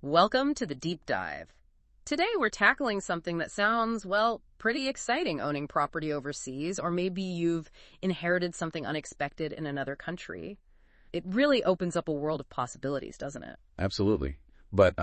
Welcome to the deep dive. Today we're tackling something that sounds, well, pretty exciting, owning property overseas, or maybe you've inherited something unexpected in another country. It really opens up a world of possibilities, doesn't it? Absolutely. But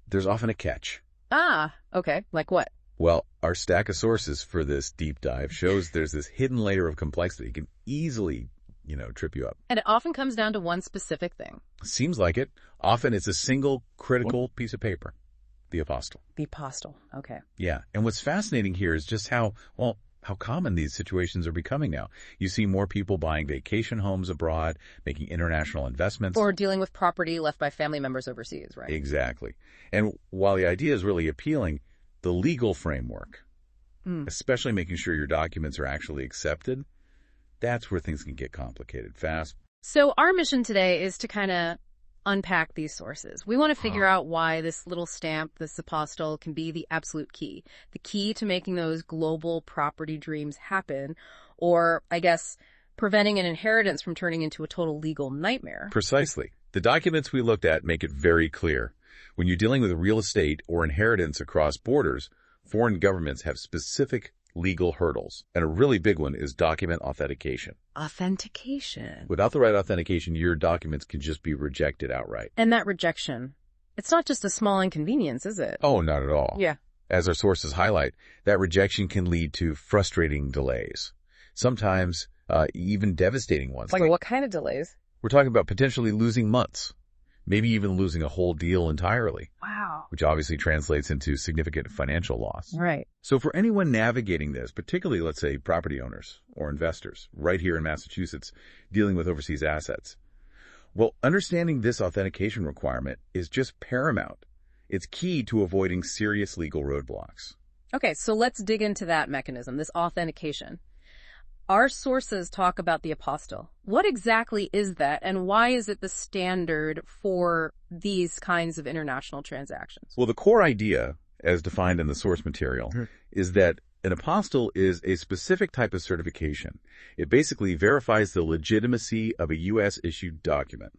there's often a catch. Ah, okay. Like what? Well, our stack of sources for this deep dive shows there's this hidden layer of complexity. It can easily, trip you up. And it often comes down to one specific thing. Seems like it. Often it's a single critical piece of paper. The Apostille. The Apostille. Okay. Yeah. And what's fascinating here is just how common these situations are becoming now. You see more people buying vacation homes abroad, making international investments. Or dealing with property left by family members overseas, right? Exactly. And while the idea is really appealing, the legal framework, especially making sure your documents are actually accepted, that's where things can get complicated fast. So our mission today is to kind of unpack these sources. We want to figure out why this little stamp, this apostille, can be the absolute key. The key to making those global property dreams happen, or, I guess, preventing an inheritance from turning into a total legal nightmare. Precisely. The documents we looked at make it very clear. When you're dealing with real estate or inheritance across borders, foreign governments have specific legal hurdles. And a really big one is document authentication. Authentication. Without the right authentication, your documents can just be rejected outright. And that rejection, it's not just a small inconvenience, is it? Oh, not at all. Yeah. As our sources highlight, that rejection can lead to frustrating delays. Sometimes even devastating ones. Like what kind of delays? We're talking about potentially losing months, maybe even losing a whole deal entirely. Wow. Which obviously translates into significant financial loss. Right. So for anyone navigating this, particularly, let's say, property owners or investors right here in Massachusetts dealing with overseas assets, well, understanding this authentication requirement is just paramount. It's key to avoiding serious legal roadblocks. Okay, so let's dig into that mechanism, this authentication. Our sources talk about the apostille. What exactly is that, and why is it the standard for these kinds of international transactions? Well, the core idea, as defined in the source material, is that an apostille is a specific type of certification. It basically verifies the legitimacy of a U.S.-issued document,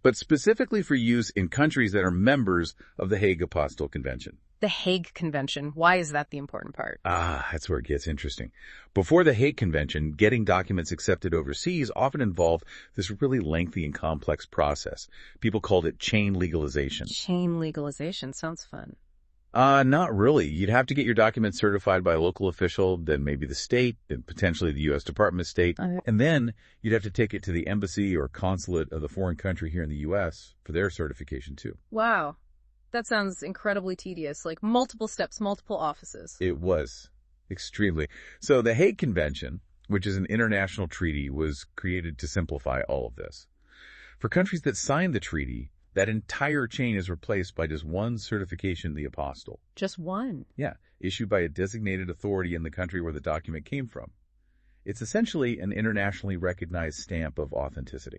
but specifically for use in countries that are members of the Hague Convention. The Hague Convention. Why is that the important part? That's where it gets interesting. Before the Hague Convention, getting documents accepted overseas often involved this really lengthy and complex process. People called it chain legalization. Chain legalization sounds fun. Not really. You'd have to get your documents certified by a local official, then maybe the state, then potentially the U.S. Department of State, and then you'd have to take it to the embassy or consulate of the foreign country here in the U.S. for their certification too. Wow. That sounds incredibly tedious, like multiple steps, multiple offices. It was. Extremely. So the Hague Convention, which is an international treaty, was created to simplify all of this. For countries that signed the treaty, that entire chain is replaced by just one certification, the apostille. Just one? Yeah, issued by a designated authority in the country where the document came from. It's essentially an internationally recognized stamp of authenticity.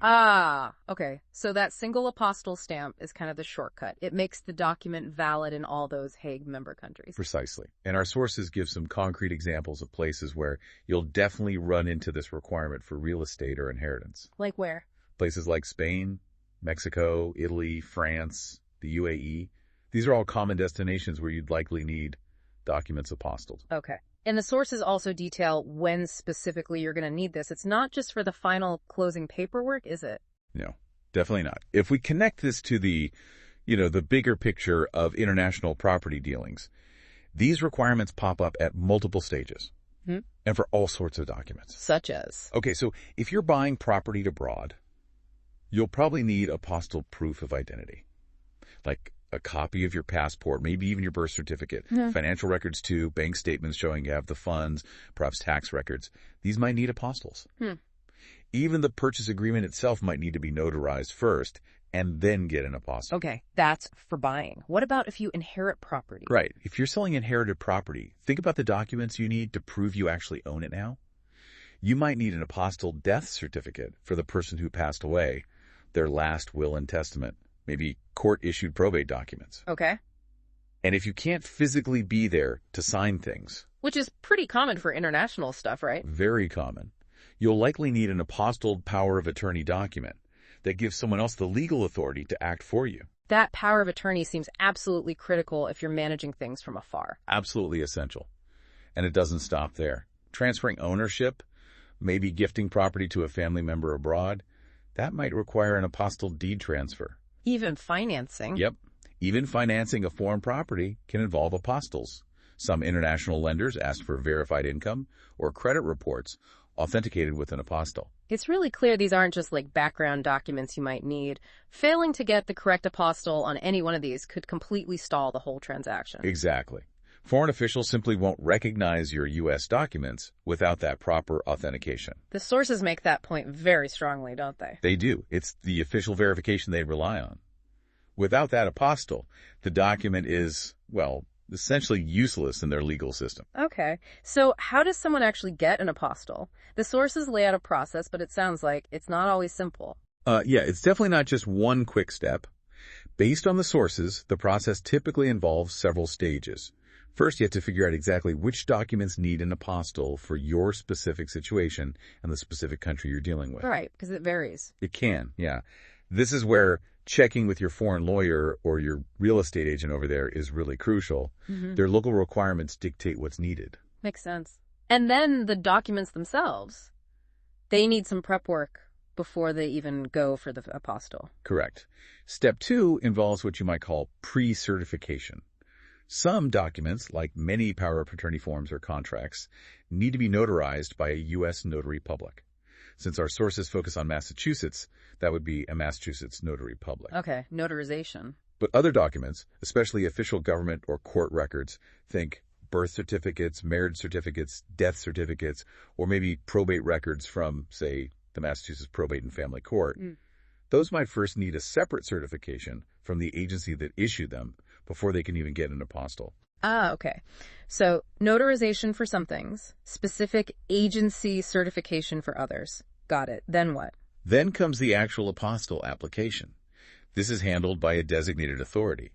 Okay. So that single apostille stamp is kind of the shortcut. It makes the document valid in all those Hague member countries. Precisely. And our sources give some concrete examples of places where you'll definitely run into this requirement for real estate or inheritance. Like where? Places like Spain, Mexico, Italy, France, the UAE. These are all common destinations where you'd likely need documents apostilled. Okay. And the sources also detail when specifically you're going to need this. It's not just for the final closing paperwork, is it? No, definitely not. If we connect this to the bigger picture of international property dealings, these requirements pop up at multiple stages and for all sorts of documents. Such as? Okay, so if you're buying property abroad, you'll probably need apostille proof of identity, like a copy of your passport, maybe even your birth certificate, financial records too, bank statements showing you have the funds, perhaps tax records. These might need apostilles. Even the purchase agreement itself might need to be notarized first and then get an apostille. Okay, that's for buying. What about if you inherit property? Right. If you're selling inherited property, think about the documents you need to prove you actually own it now. You might need an apostille death certificate for the person who passed away, their last will and testament, maybe court-issued probate documents. Okay. And if you can't physically be there to sign things... Which is pretty common for international stuff, right? Very common. You'll likely need an apostilled power of attorney document that gives someone else the legal authority to act for you. that power of attorney seems absolutely critical if you're managing things from afar. Absolutely essential. And it doesn't stop there. Transferring ownership, maybe gifting property to a family member abroad, that might require an apostille deed transfer. Even financing. Yep. Even financing a foreign property can involve apostilles. Some international lenders ask for verified income or credit reports authenticated with an apostille. It's really clear these aren't just like background documents you might need. Failing to get the correct apostille on any one of these could completely stall the whole transaction. Exactly. Foreign officials simply won't recognize your U.S. documents without that proper authentication. The sources make that point very strongly, don't they? They do. It's the official verification they rely on. Without that apostille, the document is, well, essentially useless in their legal system. Okay. So how does someone actually get an apostille? The sources lay out a process, but it sounds like it's not always simple. Yeah, it's definitely not just one quick step. Based on the sources, the process typically involves several stages. First, you have to figure out exactly which documents need an apostille for your specific situation and the specific country you're dealing with. Right, because it varies. It can, yeah. This is where checking with your foreign lawyer or your real estate agent over there is really crucial. Their local requirements dictate what's needed. Makes sense. And then the documents themselves, they need some prep work before they even go for the apostille. Correct. Step 2 involves what you might call pre-certification. Some documents, like many power of attorney forms or contracts, need to be notarized by a U.S. notary public. Since our sources focus on Massachusetts, that would be a Massachusetts notary public. Okay, notarization. But other documents, especially official government or court records, think birth certificates, marriage certificates, death certificates, or maybe probate records from, say, the Massachusetts Probate and Family Court, those might first need a separate certification from the agency that issued them before they can even get an apostille. Ah, okay. So notarization for some things, specific agency certification for others. Got it. Then what? Then comes the actual apostille application. This is handled by a designated authority.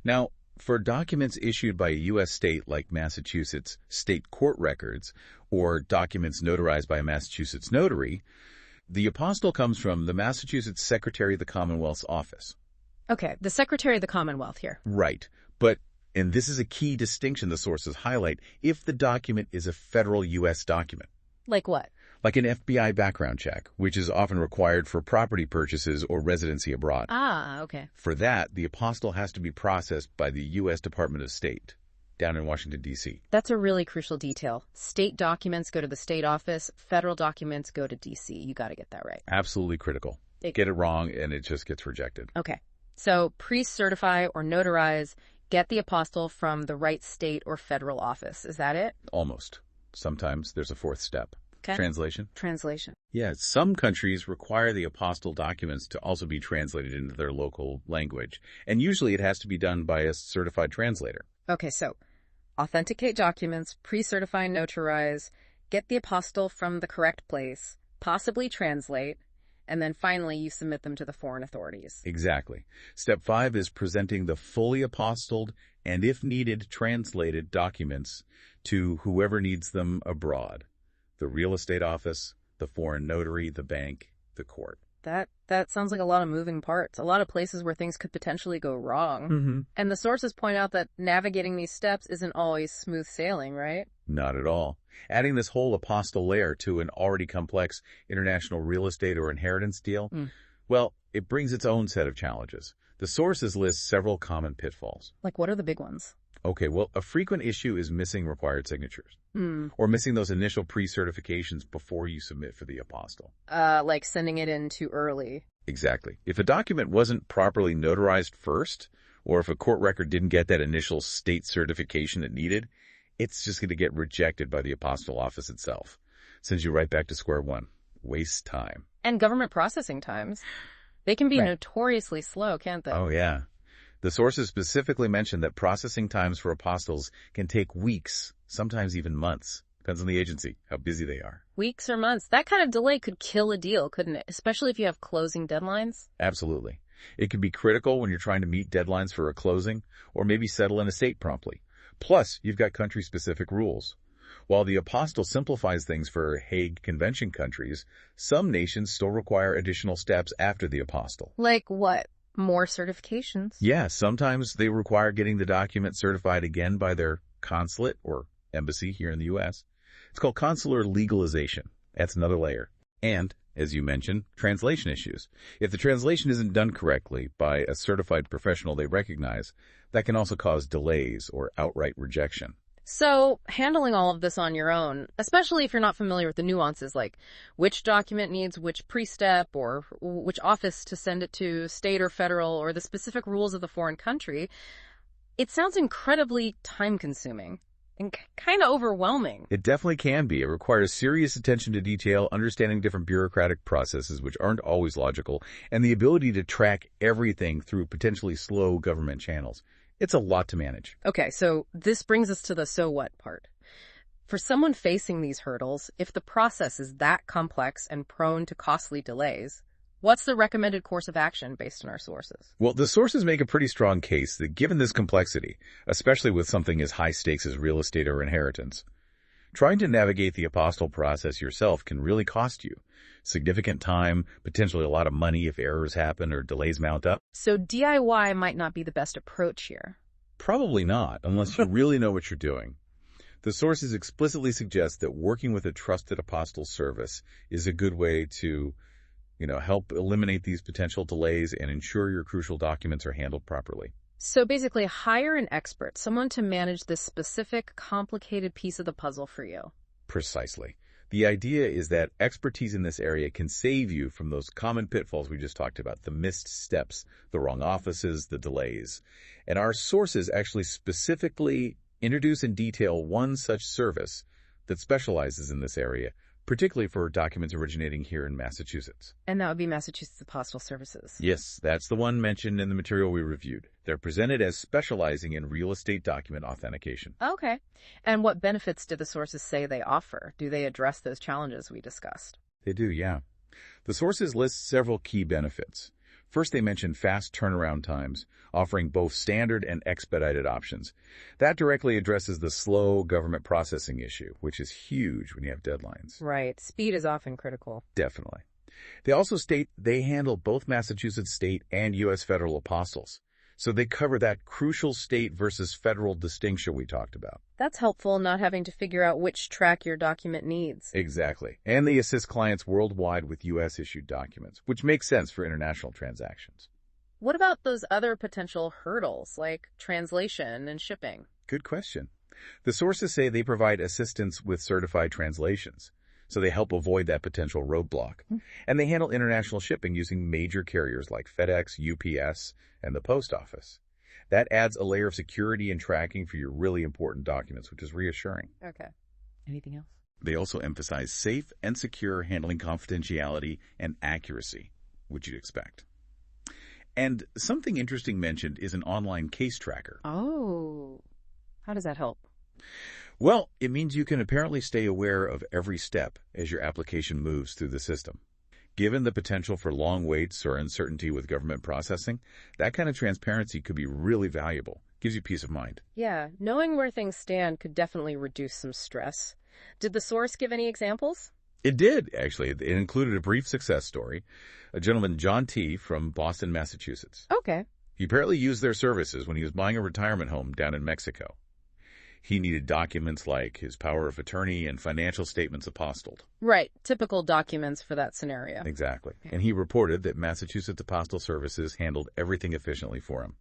Now, for documents issued by a U.S. state like Massachusetts state court records or documents notarized by a Massachusetts notary, the apostille comes from the Massachusetts Secretary of the Commonwealth's office. Okay, the Secretary of the Commonwealth here. Right. But, and this is a key distinction the sources highlight, if the document is a federal U.S. document. Like what? Like an FBI background check, which is often required for property purchases or residency abroad. Ah, okay. For that, the apostille has to be processed by the U.S. Department of State, down in Washington, D.C. That's a really crucial detail. State documents go to the state office, federal documents go to D.C. You got to get that right. Absolutely critical. Get it wrong, and it just gets rejected. Okay. So pre-certify or notarize, get the apostille from the right state or federal office. Is that it? Almost. Sometimes there's a fourth step. Okay. Translation. Translation. Yeah, some countries require the apostille documents to also be translated into their local language, and usually it has to be done by a certified translator. Okay, so authenticate documents, pre-certify, notarize, get the apostille from the correct place, possibly translate, and then finally you submit them to the foreign authorities. Exactly. Step 5 is presenting the fully apostilled and, if needed, translated documents to whoever needs them abroad. The real estate office, the foreign notary, the bank, the court. That sounds like a lot of moving parts, a lot of places where things could potentially go wrong. And the sources point out that navigating these steps isn't always smooth sailing, right? Not at all. Adding this whole apostille layer to an already complex international real estate or inheritance deal, well, it brings its own set of challenges. The sources list several common pitfalls. Like, what are the big ones? Okay, well, a frequent issue is missing required signatures. Or missing those initial pre-certifications before you submit for the apostille. Like sending it in too early. Exactly. If a document wasn't properly notarized first, or if a court record didn't get that initial state certification it needed, it's just going to get rejected by the apostille office itself. Sends you right back to square one. Waste time. And government processing times. They can be notoriously slow, can't they? Oh, yeah. The sources specifically mention that processing times for apostilles can take weeks, sometimes even months. Depends on the agency, how busy they are. Weeks or months. That kind of delay could kill a deal, couldn't it? Especially if you have closing deadlines. Absolutely. It can be critical when you're trying to meet deadlines for a closing or maybe settle an estate promptly. Plus, you've got country-specific rules. While the apostille simplifies things for Hague Convention countries, some nations still require additional steps after the apostille. Like what? More certifications. Yeah, sometimes they require getting the document certified again by their consulate or embassy here in the U.S. It's called consular legalization. That's another layer. And, as you mentioned, translation issues. If the translation isn't done correctly by a certified professional they recognize, that can also cause delays or outright rejection. So, handling all of this on your own, especially if you're not familiar with the nuances like which document needs which pre-step or which office to send it to, state or federal, or the specific rules of the foreign country, it sounds incredibly time-consuming and kind of overwhelming. It definitely can be. It requires serious attention to detail, understanding different bureaucratic processes, which aren't always logical, and the ability to track everything through potentially slow government channels. It's a lot to manage. Okay, so this brings us to the so what part. For someone facing these hurdles, if the process is that complex and prone to costly delays, what's the recommended course of action based on our sources? Well, the sources make a pretty strong case that given this complexity, especially with something as high stakes as real estate or inheritance, trying to navigate the apostille process yourself can really cost you significant time, potentially a lot of money if errors happen or delays mount up. So DIY might not be the best approach here. Probably not, unless you really know what you're doing. The sources explicitly suggest that working with a trusted apostille service is a good way to, help eliminate these potential delays and ensure your crucial documents are handled properly. So basically, hire an expert, someone to manage this specific, complicated piece of the puzzle for you. Precisely. The idea is that expertise in this area can save you from those common pitfalls we just talked about, the missed steps, the wrong offices, the delays. And our sources actually specifically introduce and detail one such service that specializes in this area, particularly for documents originating here in Massachusetts. And that would be Massachusetts Apostille Services. Yes, that's the one mentioned in the material we reviewed. They're presented as specializing in real estate document authentication. Okay. And what benefits do the sources say they offer? Do they address those challenges we discussed? They do, yeah. The sources list several key benefits. First, they mention fast turnaround times, offering both standard and expedited options. That directly addresses the slow government processing issue, which is huge when you have deadlines. Right. Speed is often critical. Definitely. They also state they handle both Massachusetts state and U.S. federal apostilles. So they cover that crucial state versus federal distinction we talked about. That's helpful, not having to figure out which track your document needs. Exactly. And they assist clients worldwide with U.S.-issued documents, which makes sense for international transactions. What about those other potential hurdles, like translation and shipping? Good question. The sources say they provide assistance with certified translations, so they help avoid that potential roadblock. And they handle international shipping using major carriers like FedEx, UPS, and the post office. That adds a layer of security and tracking for your really important documents, which is reassuring. Okay. Anything else? They also emphasize safe and secure handling confidentiality and accuracy, which you'd expect. And something interesting mentioned is an online case tracker. Oh, how does that help? Well, it means you can apparently stay aware of every step as your application moves through the system. Given the potential for long waits or uncertainty with government processing, that kind of transparency could be really valuable. Gives you peace of mind. Yeah, knowing where things stand could definitely reduce some stress. Did the source give any examples? It did, actually. It included a brief success story. A gentleman, John T., from Boston, Massachusetts. Okay. He apparently used their services when he was buying a retirement home down in Mexico. He needed documents like his power of attorney and financial statements apostilled. Right, typical documents for that scenario. Exactly. And he reported that Massachusetts Apostille Services handled everything efficiently for him.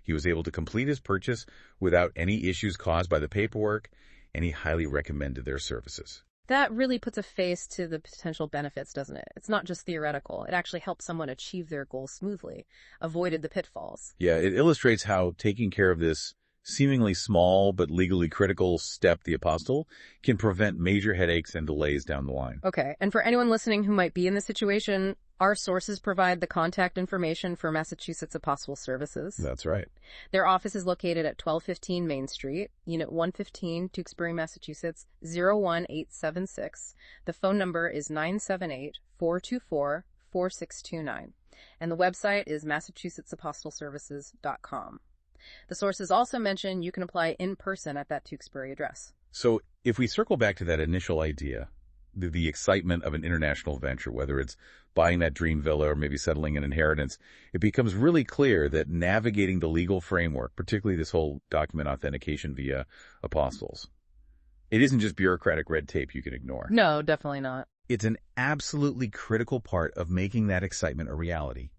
He was able to complete his purchase without any issues caused by the paperwork, and he highly recommended their services. That really puts a face to the potential benefits, doesn't it? It's not just theoretical. It actually helps someone achieve their goals smoothly, avoided the pitfalls. Yeah, it illustrates how taking care of this seemingly small but legally critical step, the apostille, can prevent major headaches and delays down the line. Okay, and for anyone listening who might be in this situation, our sources provide the contact information for Massachusetts Apostille Services. That's right. Their office is located at 1215 Main Street, Unit 115, Tewksbury, Massachusetts, 01876. The phone number is 978-424-4629. And the website is massachusettsapostilleservices.com. The sources also mention you can apply in person at that Tewksbury address. So if we circle back to that initial idea, the excitement of an international venture, whether it's buying that dream villa or maybe settling an inheritance, it becomes really clear that navigating the legal framework, particularly this whole document authentication via Apostilles, it isn't just bureaucratic red tape you can ignore. No, definitely not. It's an absolutely critical part of making that excitement a reality,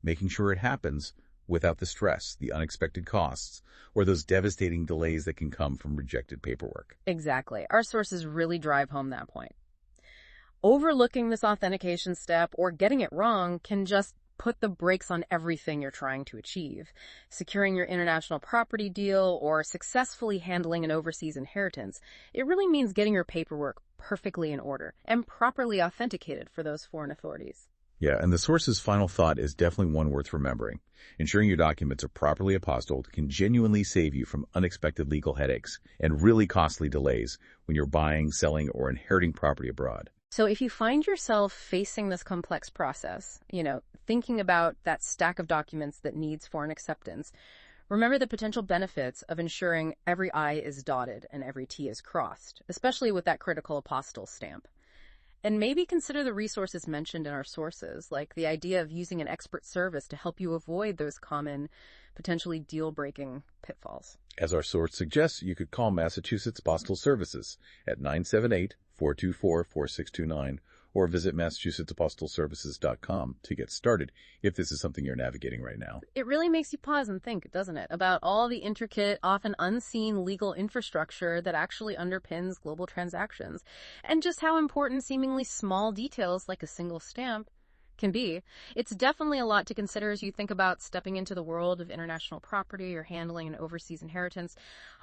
making sure it happens without the stress, the unexpected costs, or those devastating delays that can come from rejected paperwork. Exactly. Our sources really drive home that point. Overlooking this authentication step or getting it wrong can just put the brakes on everything you're trying to achieve. Securing your international property deal or successfully handling an overseas inheritance, it really means getting your paperwork perfectly in order and properly authenticated for those foreign authorities. Yeah, and the source's final thought is definitely one worth remembering. Ensuring your documents are properly apostilled can genuinely save you from unexpected legal headaches and really costly delays when you're buying, selling, or inheriting property abroad. So if you find yourself facing this complex process, thinking about that stack of documents that needs foreign acceptance, remember the potential benefits of ensuring every I is dotted and every T is crossed, especially with that critical apostille stamp. And maybe consider the resources mentioned in our sources, like the idea of using an expert service to help you avoid those common, potentially deal-breaking pitfalls. As our source suggests, you could call Massachusetts Apostille Services at 978-424-4629 or visit MassachusettsApostilleServices.com to get started if this is something you're navigating right now. It really makes you pause and think, doesn't it, about all the intricate, often unseen legal infrastructure that actually underpins global transactions, and just how important seemingly small details like a single stamp can be. It's definitely a lot to consider as you think about stepping into the world of international property or handling an overseas inheritance.